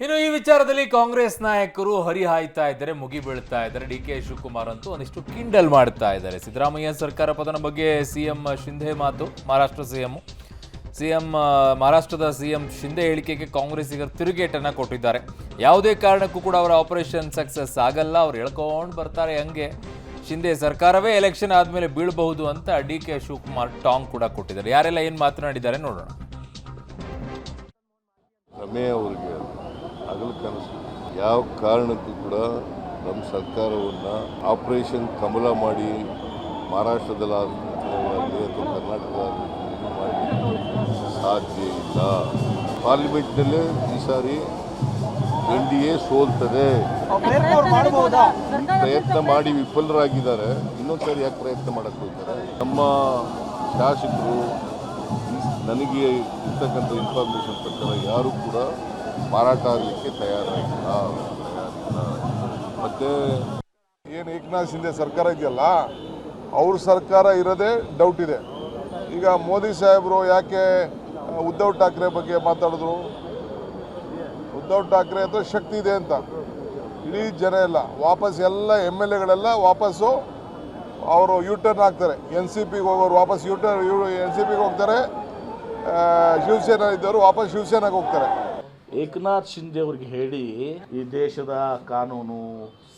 ಇನ್ನು ಈ ವಿಚಾರದಲ್ಲಿ ಕಾಂಗ್ರೆಸ್ ನಾಯಕರು ಹರಿಹಾಯ್ತಾ ಇದ್ದಾರೆ, ಮುಗಿ ಬೀಳ್ತಾ ಇದ್ದಾರೆ. ಡಿ.ಕೆ. ಶಿವಕುಮಾರ್ ಅಂತೂ ಒಂದಿಷ್ಟು ಕಿಂಡಲ್ ಮಾಡ್ತಾ ಇದ್ದಾರೆ. ಸಿದ್ದರಾಮಯ್ಯ ಸರ್ಕಾರ ಪತನ ಬಗ್ಗೆ ಸಿಎಂ ಶಿಂಧೆ ಮಾತು. ಮಹಾರಾಷ್ಟ್ರದ ಸಿಎಂ ಶಿಂಧೆ ಹೇಳಿಕೆಗೆ ಕಾಂಗ್ರೆಸ್ಸಿಗರು ತಿರುಗೇಟನ್ನ ಕೊಟ್ಟಿದ್ದಾರೆ. ಯಾವುದೇ ಕಾರಣಕ್ಕೂ ಕೂಡ ಅವರ ಆಪರೇಷನ್ ಸಕ್ಸಸ್ ಆಗಲ್ಲ, ಅವ್ರು ಹೇಳ್ಕೊಂಡು ಬರ್ತಾರೆ. ಹಂಗೆ ಶಿಂಧೆ ಸರ್ಕಾರವೇ ಎಲೆಕ್ಷನ್ ಆದ್ಮೇಲೆ ಬೀಳಬಹುದು ಅಂತ ಡಿ.ಕೆ. ಶಿವಕುಮಾರ್ ಟಾಂಗ್ ಕೂಡ ಕೊಟ್ಟಿದ್ದಾರೆ. ಯಾರೆಲ್ಲ ಏನು ಮಾತನಾಡಿದ್ದಾರೆ ನೋಡೋಣ. ರಮೇ ಅವರಿಗೆ ಹಗಲು ಕನಸು. ಯಾವ ಕಾರಣಕ್ಕೂ ಕೂಡ ನಮ್ಮ ಸರ್ಕಾರವನ್ನು ಆಪರೇಷನ್ ಕಮಲ ಮಾಡಿ ಮಹಾರಾಷ್ಟ್ರದಲ್ಲಾಗಲಿ ಅಥವಾ ಕರ್ನಾಟಕದಲ್ಲಿ ಮಾಡಲಿಕ್ಕೆ ಸಾಧ್ಯ ಇಲ್ಲ. ಪಾರ್ಲಿಮೆಂಟ್ನಲ್ಲೇ ಈ ಸಾರಿ NDA ಸೋಲ್ತದೆ. ಪ್ರಯತ್ನ ಮಾಡಿ ವಿಫಲರಾಗಿದ್ದಾರೆ. ಇನ್ನೊಂದು ಸಾರಿ ಯಾಕೆ ಪ್ರಯತ್ನ ಮಾಡಕ್ಕೆ ಹೋಗ್ತಾರೆ? ನಮ್ಮ ಶಾಸಕರು ನನಗೆ ಇರ್ತಕ್ಕಂಥ ಇನ್ಫಾರ್ಮೇಷನ್ ಪ್ರಕಾರ ಯಾರೂ ಕೂಡ ಮಾರಾಟ ಆಗಲಿಕ್ಕೆ ತಯಾರಾಗಿಲ್ಲ. ಮತ್ತು ಏನು ಏಕನಾಥ್ ಶಿಂದೆ ಸರ್ಕಾರ ಇದೆಯಲ್ಲ, ಅವ್ರ ಸರ್ಕಾರ ಇರೋದೇ ಡೌಟ್ ಇದೆ. ಈಗ ಮೋದಿ ಸಾಹೇಬರು ಯಾಕೆ ಉದ್ಧವ್ ಠಾಕ್ರೆ ಬಗ್ಗೆ ಮಾತಾಡಿದ್ರು? ಉದ್ಧವ್ ಠಾಕ್ರೆ ಹತ್ರ ಶಕ್ತಿ ಇದೆ ಅಂತ ಇಡೀ ಜನ ಎಲ್ಲ ವಾಪಸ್ ಎಲ್ಲ MLAಗಳೆಲ್ಲ ವಾಪಸ್ಸು ಅವರು ಯೂಟರ್ನ್ ಆಗ್ತಾರೆ. NCPಗೆ ಹೋಗೋರು ವಾಪಸ್ NCPಗೆ ಹೋಗ್ತಾರೆ. ಶಿವಸೇನಾ ಇದ್ದವರು ವಾಪಸ್ ಶಿವಸೇನಾಗೆ ಹೋಗ್ತಾರೆ. ಏಕನಾಥ್ ಶಿಂದೆ ಅವ್ರಿಗೆ ಹೇಳಿ ಈ ದೇಶದ ಕಾನೂನು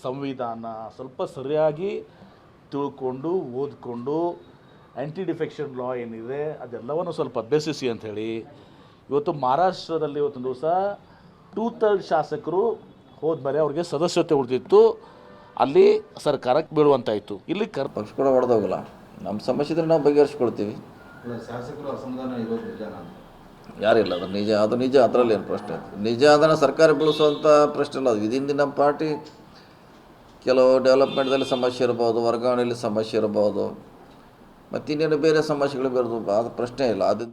ಸಂವಿಧಾನ ಸ್ವಲ್ಪ ಸರಿಯಾಗಿ ತಿಳ್ಕೊಂಡು ಓದ್ಕೊಂಡು ಆ್ಯಂಟಿ ಡಿಫೆಕ್ಷನ್ ಲಾ ಏನಿದೆ ಅದೆಲ್ಲವನ್ನು ಸ್ವಲ್ಪ ಅಭ್ಯಸಿಸಿ ಅಂಥೇಳಿ ಇವತ್ತು ಮಹಾರಾಷ್ಟ್ರದಲ್ಲಿ ಇವತ್ತೊಂದು ದಿವಸ 2/3 ಶಾಸಕರು ಹೋದ್ಮೇಲೆ ಅವ್ರಿಗೆ ಸದಸ್ಯತೆ ಉಳಿದಿತ್ತು, ಅಲ್ಲಿ ಸರ್ಕಾರಕ್ಕೆ ಬೀಳುವಂತಾಯಿತು. ಇಲ್ಲಿ ಪಕ್ಷ ಕೂಡ ಹೊಡೆದೋಗಲ್ಲ. ನಮ್ಮ ಸಮಸ್ಯೆ ಇದ್ರೆ ನಾವು ಬಗೆಹರಿಸ್ಕೊಳ್ತೀವಿ. ಶಾಸಕರು ಅಸಮಾಧಾನ ಇರೋದು ನಿಜನಾ? ಯಾರಿಲ್ಲ, ಅದು ನಿಜ. ಅದರಲ್ಲಿ ಏನು ಪ್ರಶ್ನೆ? ನಿಜ ಅದನ್ನು ಸರ್ಕಾರ ಬೆಳೆಸುವಂಥ ಪ್ರಶ್ನೆ ಇಲ್ಲ. ಅದು ವಿದಿನ್ ನಮ್ಮ ಪಾರ್ಟಿ ಕೆಲವು ಡೆವಲಪ್ಮೆಂಟ್ದಲ್ಲಿ ಸಮಸ್ಯೆ ಇರ್ಬೋದು, ವರ್ಗಾವಣೆಯಲ್ಲಿ ಸಮಸ್ಯೆ ಇರ್ಬೋದು, ಮತ್ತು ಇನ್ನೇನು ಬೇರೆ ಸಮಸ್ಯೆಗಳು ಬರೋದು, ಅದು ಪ್ರಶ್ನೆ ಇಲ್ಲ. ಅದು